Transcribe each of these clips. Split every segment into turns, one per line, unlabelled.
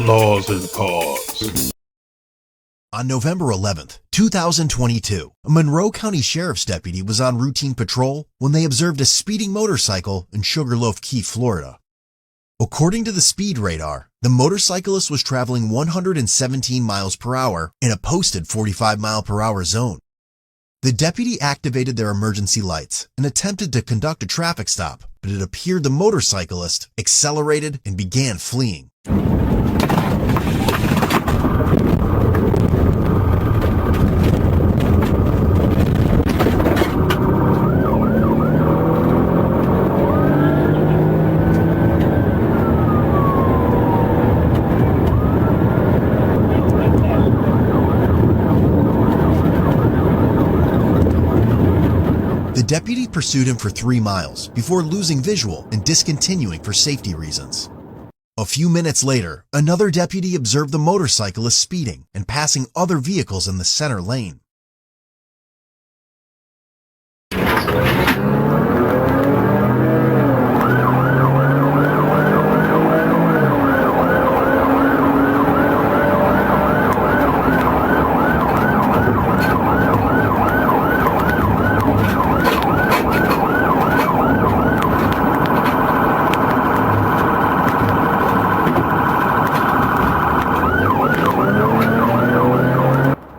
Outlaws and Paws.
On November 11th, 2022, a Monroe County Sheriff's deputy was on routine patrol when they observed a speeding motorcycle in Sugarloaf Key, Florida. According to the speed radar, the motorcyclist was traveling 117 miles per hour in a posted 45-mile-per-hour zone. The deputy activated their emergency lights and attempted to conduct a traffic stop, but it appeared the motorcyclist accelerated and began fleeing. The deputy pursued him for 3 miles before losing visual and discontinuing for safety reasons. A few minutes later, another deputy observed the motorcyclist speeding and passing other vehicles in the center lane.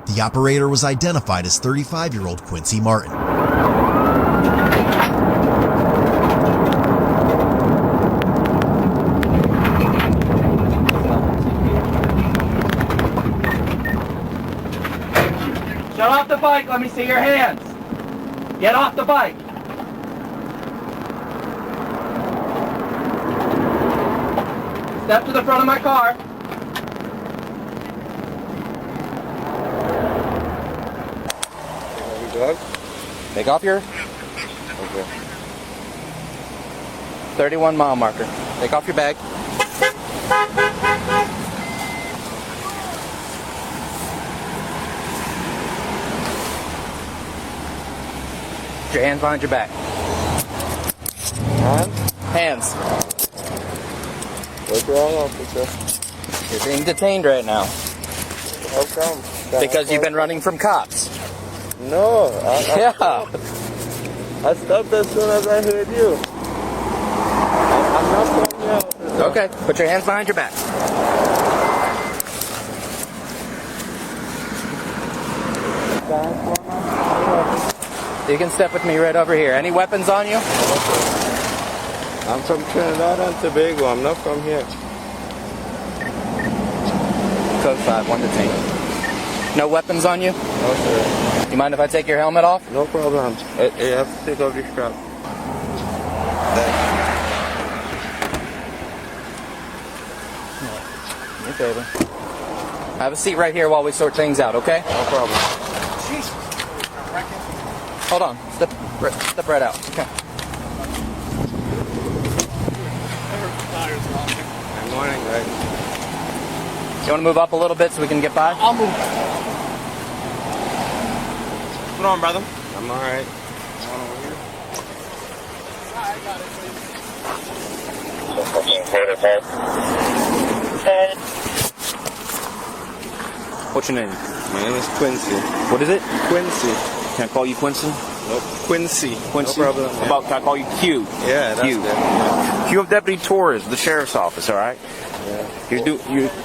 The operator was identified as 35-year-old Quincy Martin.
Shut off the bike, let me see your hands. Get off the bike. Step to the front of my car.
Dog?
Take off your...
Okay.
31 mile marker. Take off your bag. Put your hands behind your back. Hands.
What's wrong, officer?
You're being detained right now.
How come?
Because you've been running from cops.
No,
Yeah.
I stopped as soon as I heard you. I'm not from here, officer.
Okay, put your hands behind your back. You can step with me right over here. Any weapons on you?
I'm from Trinidad and Tobago. I'm not from here.
Code 5, 1 detained. No weapons on you?
No, sir.
You mind if I take your helmet off?
No problem. You have to take off your strap.
Your favor. Have a seat right here while we sort things out, okay?
No problem.
Hold on. Step right out. Okay.
Good morning, guys.
You want to move up a little bit so we can get by?
I'll move. What's going on, brother?
I'm alright.
What's your name?
My name is Quincy.
What is it?
Quincy.
Can I call you Quincy?
No, Quincy.
Quincy?
No problem.
How about, can I call you Q?
Yeah, that's
Q.
good.
Q of Deputy Torres, the sheriff's office, all right?
Yeah.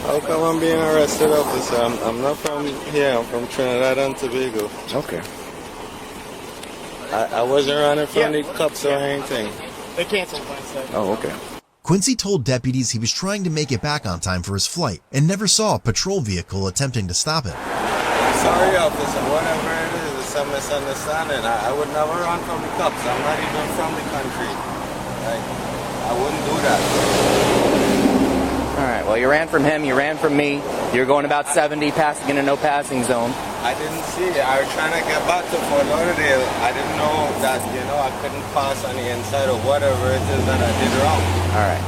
How come I'm being arrested, officer? I'm not from here. I'm from Trinidad and Tobago.
Okay.
I wasn't running from the cops or anything.
They canceled Wednesday. Oh, okay.
Quincy told deputies he was trying to make it back on time for his flight and never saw a patrol vehicle attempting to stop him.
Sorry, officer. Whatever it is, it's a misunderstanding. I would never run from the cops. I'm not even from the country. I wouldn't do that.
All right. Well, you ran from him. You ran from me. You're going about 70, passing in a no passing zone.
I didn't see it. I was trying to get back to Fort Lauderdale. I didn't know that, I couldn't pass on the inside or whatever it is that I did wrong.
All right.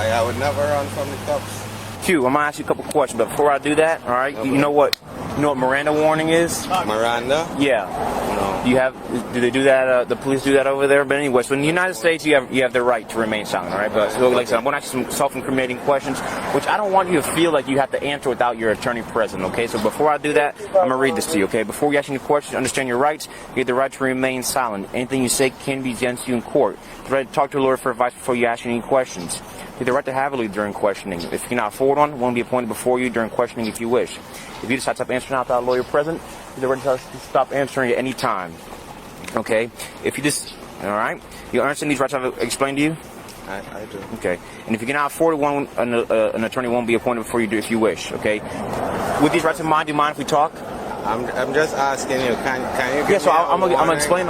I would never run from the cops.
Q, I'm gonna ask you a couple questions, but before I do that, all right,
Okay.
you know what Miranda warning is?
Miranda?
Yeah.
No.
Do they do that? The police do that over there? But anyway, so in the United States, you have the right to remain silent, all right? But so, like I said, I'm going to ask you some self-incriminating questions, which I don't want you to feel like you have to answer without your attorney present, okay? So before I do that, I'm going to read this to you, okay? Before we ask you any questions, understand your rights. You have the right to remain silent. Anything you say can be against you in court. You have the right to talk to a lawyer for advice before you ask any questions. You have the right to have a lead during questioning. If you cannot afford one, one will be appointed before you during questioning if you wish. If you decide to stop answering without a lawyer present, you have the right to stop answering at any time. Okay, if you just, all right, you understand these rights I've explained to you?
I do.
Okay, and if you cannot afford one, an attorney won't be appointed before you do if you wish. Okay, with these rights in mind, do you mind if we talk?
I'm just asking you. Can you? Give
Yeah, so
me
I'm gonna explain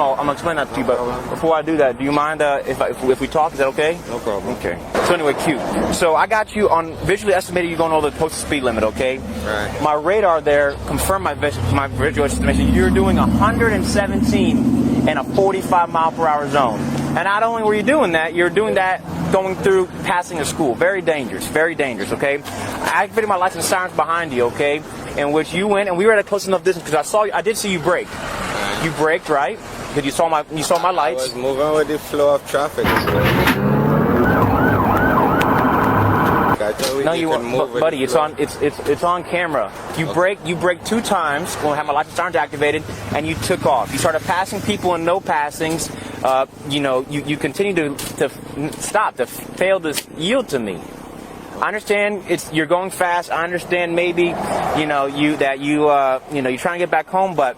that to you. But before I do that, do you mind if we talk? Is that okay?
No problem.
Okay. So anyway, cute. So I got you on visually estimated. You're going over the posted speed limit. Okay.
Right.
My radar there confirmed my visual estimation. You're doing 117 in a 45 mile per hour zone. And not only were you doing that, you're doing that going through passing a school. Very dangerous. Very dangerous. Okay. I activated my lights and sirens behind you. Okay. In which you went, and we were at a close enough distance because I did see you brake. You braked, right? Because you saw my lights.
I was moving with the flow of traffic.
No, you weren't, buddy. It's on camera. You brake 2 times. When I had my lights and sirens activated, and you took off. You started passing people in no passings. You continue to stop, to fail to yield to me. I understand you're going fast. I understand maybe you're trying to get back home, but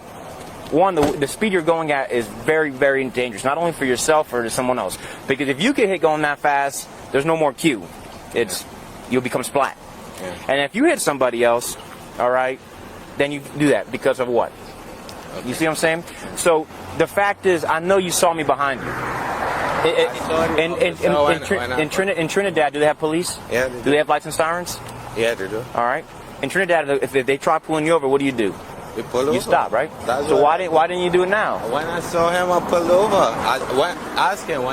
one, the speed you're going at is very, very dangerous, not only for yourself or to someone else. Because if you get hit going that fast, there's no more cue. You'll become splat. Yeah. And if you hit somebody else, all right, then you do that because of what? Okay. You see what I'm saying? So the fact is, I know you saw me behind you. In Trinidad, do they have police?
Yeah.
Do they have lights and sirens?
Yeah, they do.
All right. In Trinidad, if they try pulling you over, what do?
You pull over.
You stop, right? So why didn't you do it now?
When I saw him, I pulled over. When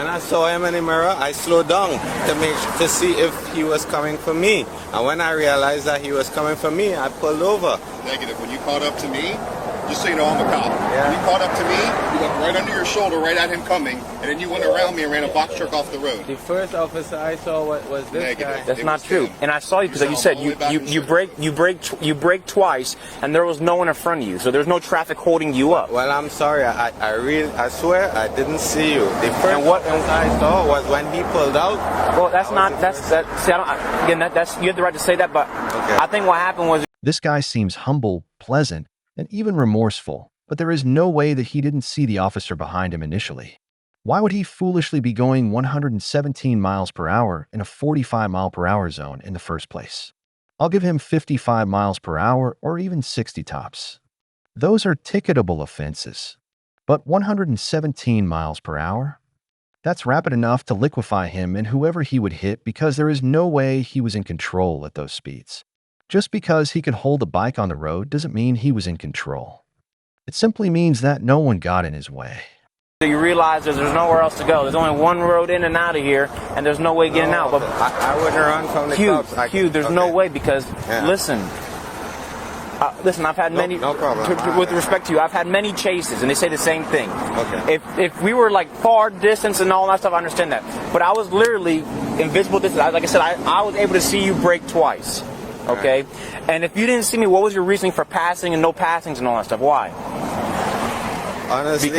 I saw him in the mirror, I slowed down to see if he was coming for me. And when I realized that he was coming for me, I pulled over.
Negative. When you caught up to me, just so you know, I'm a cop.
Yeah.
When you caught up to me, you went right under your shoulder, right at him coming, and then you went around me and ran a box truck off the road.
The first officer I saw was this
Negative.
guy.
That's not true. Him. And I saw you because you said you brake twice, and there was no one in front of you, so there's no traffic holding you up.
Well, I'm sorry. I swear I didn't see you. The first officer I saw was when he pulled out.
Well, you have the right to say that, but okay. I think what happened was
this guy seems humble, pleasant, and even remorseful, but there is no way that he didn't see the officer behind him initially. Why would he foolishly be going 117 miles per hour in a 45 mile per hour zone in the first place? I'll give him 55 miles per hour or even 60 tops. Those are ticketable offenses. But 117 miles per hour? That's rapid enough to liquefy him and whoever he would hit because there is no way he was in control at those speeds. Just because he could hold a bike on the road doesn't mean he was in control. It simply means that no one got in his way.
You realize there's nowhere else to go. There's only one road in and out of here, and there's no way getting out. But
I wouldn't run from the cops.
There's no way because, listen, I've had many,
no problem.
With respect to you, I've had many chases, and they say the same thing.
Okay.
If we were like far distance and all that stuff, I understand that. But I was literally invisible distance. Like I said, I was able to see you brake twice. Okay? Right. And if you didn't see me, what was your reasoning for passing and no passings and all that stuff? Why?
Honestly,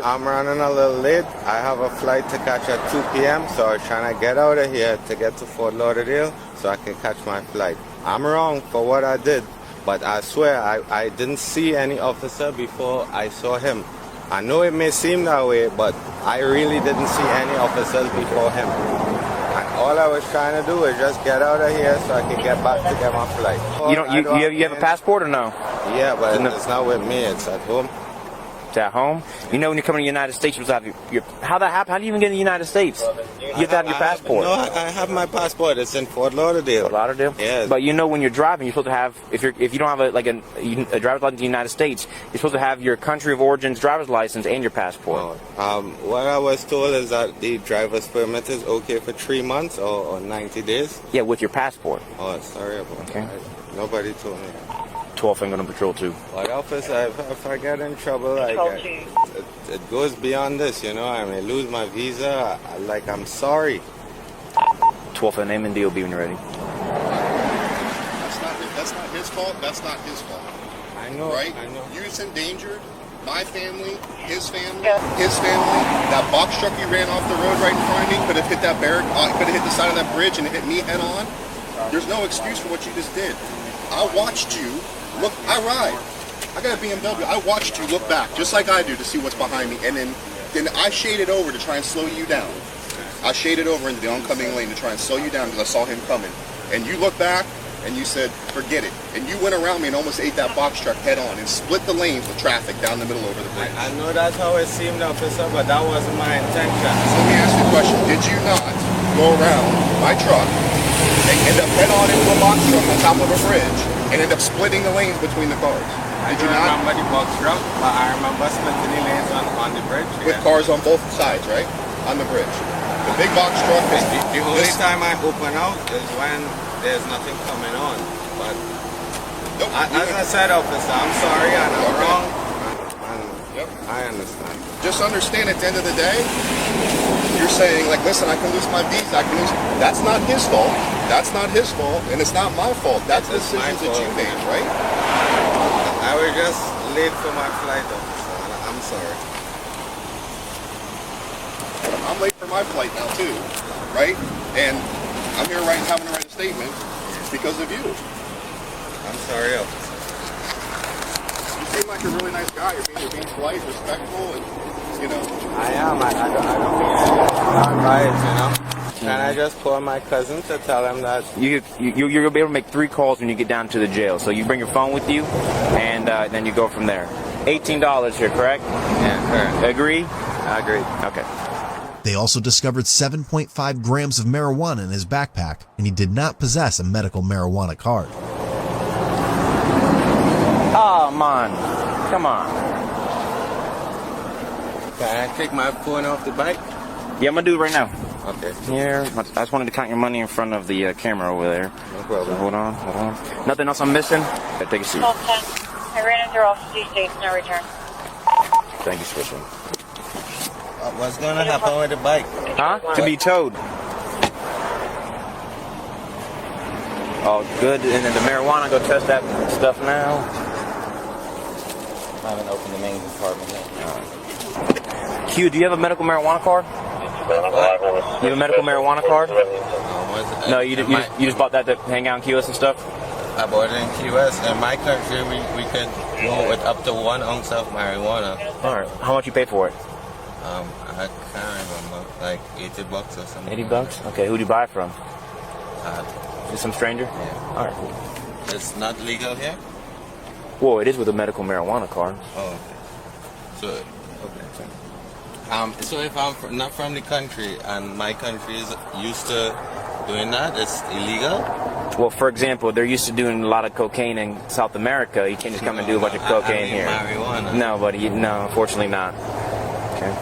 I'm running a little late. I have a flight to catch at 2 p.m., so I'm trying to get out of here to get to Fort Lauderdale so I can catch my flight. I'm wrong for what I did, but I swear I didn't see any officer before I saw him. I know it may seem that way, but I really didn't see any officers before him. All I was trying to do is just get out of here so I can get back to get my flight.
You have a passport or no?
Yeah, but it's not with me. It's at home.
It's at home? You know when you come to the United States, you have your how that happen? How do you even get in the United States? You have to have your passport.
I have my passport. It's in Fort Lauderdale.
Fort Lauderdale?
Yeah.
But you know when you're driving, you're supposed to have, if you don't have a driver's license in the United States, you're supposed to have your country of origin's driver's license and your passport.
What I was told is that the driver's permit is okay for 3 months or 90 days.
Yeah, with your passport.
Oh, sorry about that. Nobody told me.
12 finger on patrol too.
What officer? If I get in trouble, it goes beyond this, you know. I may lose my visa. I'm sorry.
12th and name and DOB when you're ready.
That's not his fault. That's not his fault.
I know.
Right?
I know.
You just endangered my family, his family, his family. That box truck he ran off the road right in front of me could have hit that barrack, could have hit the side of that bridge and hit me head on. There's no excuse for what you just did. I watched you look. I ride. I got a BMW. I watched you look back, just like I do, to see what's behind me, and then I shaded over to try and slow you down. I shaded over into the oncoming lane to try and slow you down because I saw him coming. And you look back and you said, forget it. And you went around me and almost ate that box truck head on and split the lanes with traffic down the middle over the bridge.
I know that's how it seemed, officer, but that wasn't my intention.
So let me ask you a question. Did you not go around my truck and end up head on into a box truck on top of a bridge and end up splitting the lanes between the cars?
I don't remember the box truck, but I remember splitting the lanes on the bridge.
With cars on both sides, right? On the bridge. The big box truck is...
The only time I open out is when there's nothing coming on. But as I said, officer, I'm sorry, and I'm wrong. Yep. I understand.
Just understand at the end of the day, you're saying, like, listen, I can lose my visa, I can lose... That's not his fault. That's not his fault, and it's not my fault. That's the decisions that you made, right?
I was just late for my flight, officer. I'm sorry.
I'm late for my flight now, too, right? And I'm here having to write a statement because of you.
I'm sorry, officer.
You seem like a really nice guy. You're being polite, respectful, and, you know.
I am. I don't mean to bias, you know. Can I just call my cousin to tell him that
You're gonna be able to make 3 calls when you get down to the jail. So you bring your phone with you, and then you go from there. $18 here, correct?
Yeah, correct.
Agree?
I agree.
Okay.
They also discovered 7.5 grams of marijuana in his backpack, and he did not possess a medical marijuana card.
Oh, man. Come on.
Can I take my phone off the bike?
Yeah, I'm gonna do it right now.
Okay.
Here, I just wanted to count your money in front of the camera over there.
No problem.
So hold on. Nothing else I'm missing? Okay, take a seat.
I ran into Officer D-State, no return.
Thank you, Swisher.
What's going to happen with the bike?
Huh? To be towed. Oh, good. And then the marijuana, go test that stuff now.
I haven't opened the main compartment yet.
Q, do you have a medical marijuana card? You have a medical marijuana card? No, you just bought that to hang out in QS and stuff?
I bought it in QS. In my country, we could go with up to 1 ounce of marijuana.
All right. How much you pay for it?
I can't remember, like $80 or something.
$80? Okay. Who'd you buy it from? Just some stranger?
Yeah.
All right.
It's not legal here?
Well, it is with a medical marijuana card.
Oh, okay. So if I'm not from the country and my country is used to doing that, it's illegal?
Well, for example, they're used to doing a lot of cocaine in South America. You can't just come and do a bunch of cocaine here.
Marijuana.
No, buddy. No, unfortunately not. Okay.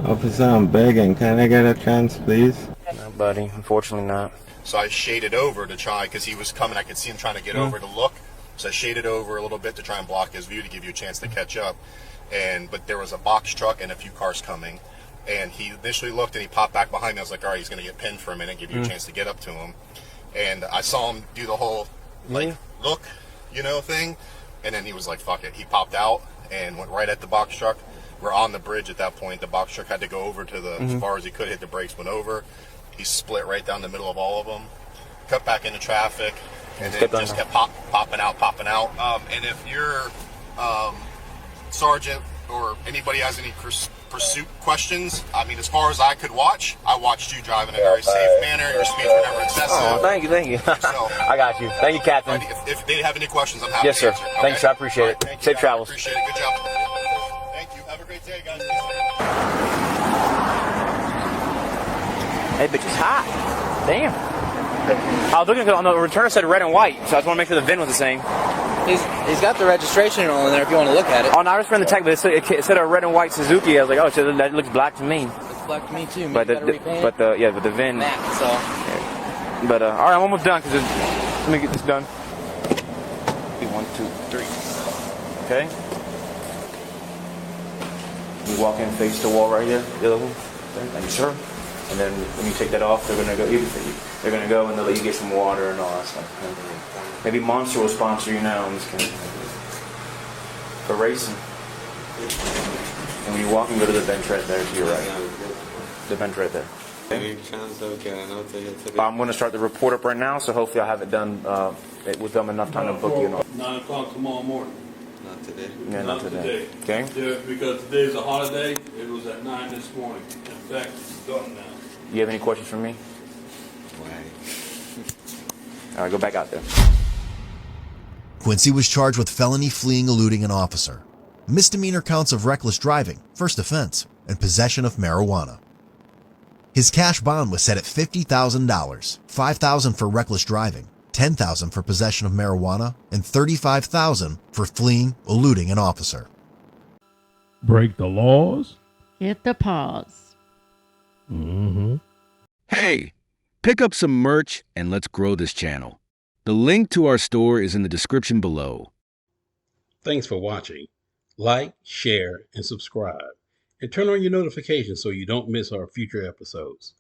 Officer, I'm begging. Can I get a chance, please?
No, buddy. Unfortunately not.
So I shaded over to try, because he was coming, I could see him trying to get over to look. So I shaded over a little bit to try and block his view to give you a chance to catch up. But there was a box truck and a few cars coming. And he initially looked and he popped back behind me. I was like, all right, he's going to get pinned for a minute, give you a chance to get up to him. And I saw him do the whole, look, thing. And then he was like, fuck it. He popped out and went right at the box truck. We're on the bridge at that point. The box truck had to go over to the, as far as he could, hit the brakes, went over. He split right down the middle of all of them, cut back into traffic, and then just kept popping out. And if your sergeant or anybody has any pursuit questions, I mean, as far as I could watch, I watched you drive in a very safe manner. Your speeds were never excessive.
Oh, thank you.
So,
I got you. Thank you, Captain.
if they have any questions, I'm happy
yes,
to answer.
sir.
Okay?
Thanks, sir. I appreciate it.
Thank you,
Safe
guys.
travels.
Appreciate it. Good job. Thank you. Have a great day, guys.
That bitch is hot. Damn. I was looking on the return, it said red and white, so I just want to make sure the VIN was the same.
He's got the registration on there if you want to look at it.
Oh, no, I was reading the tag, but it said a red and white Suzuki. I was like, oh, so that looks black to me.
reflect me too.
But the VIN.
Matte, so.
Yeah. But all right, I'm almost done. Let me get this done. 1, 2, 3. Okay. You walk in, face the wall right here. The other one. Okay. Thank you, sir. And then when you take that off, they're gonna go. They're gonna go and they'll let you get some water and all that stuff. Maybe Monster will sponsor you now in this game for racing. And when you walk and go to the bench right there to your right. The bench right there. Okay. I'm going to start the report up right now, so hopefully I'll have it done with them enough time to book you.
9 o'clock tomorrow morning.
Not today.
Yeah, not today. Okay.
Yeah, because today's a holiday. It was at 9 this morning. In fact, it's done now.
You have any questions for me?
Why?
All right, go back out there.
Quincy was charged with felony fleeing eluding an officer, misdemeanor counts of reckless driving, first offense, and possession of marijuana. His cash bond was set at $50,000, $5,000 for reckless driving, $10,000 for possession of marijuana, and $35,000 for fleeing, eluding an officer.
Break the laws.
Hit the pause.
Mm-hmm.
Hey, pick up some merch and let's grow this channel. The link to our store is in the description below.
Thanks for watching. Like, share, and subscribe. And turn on your notifications so you don't miss our future episodes.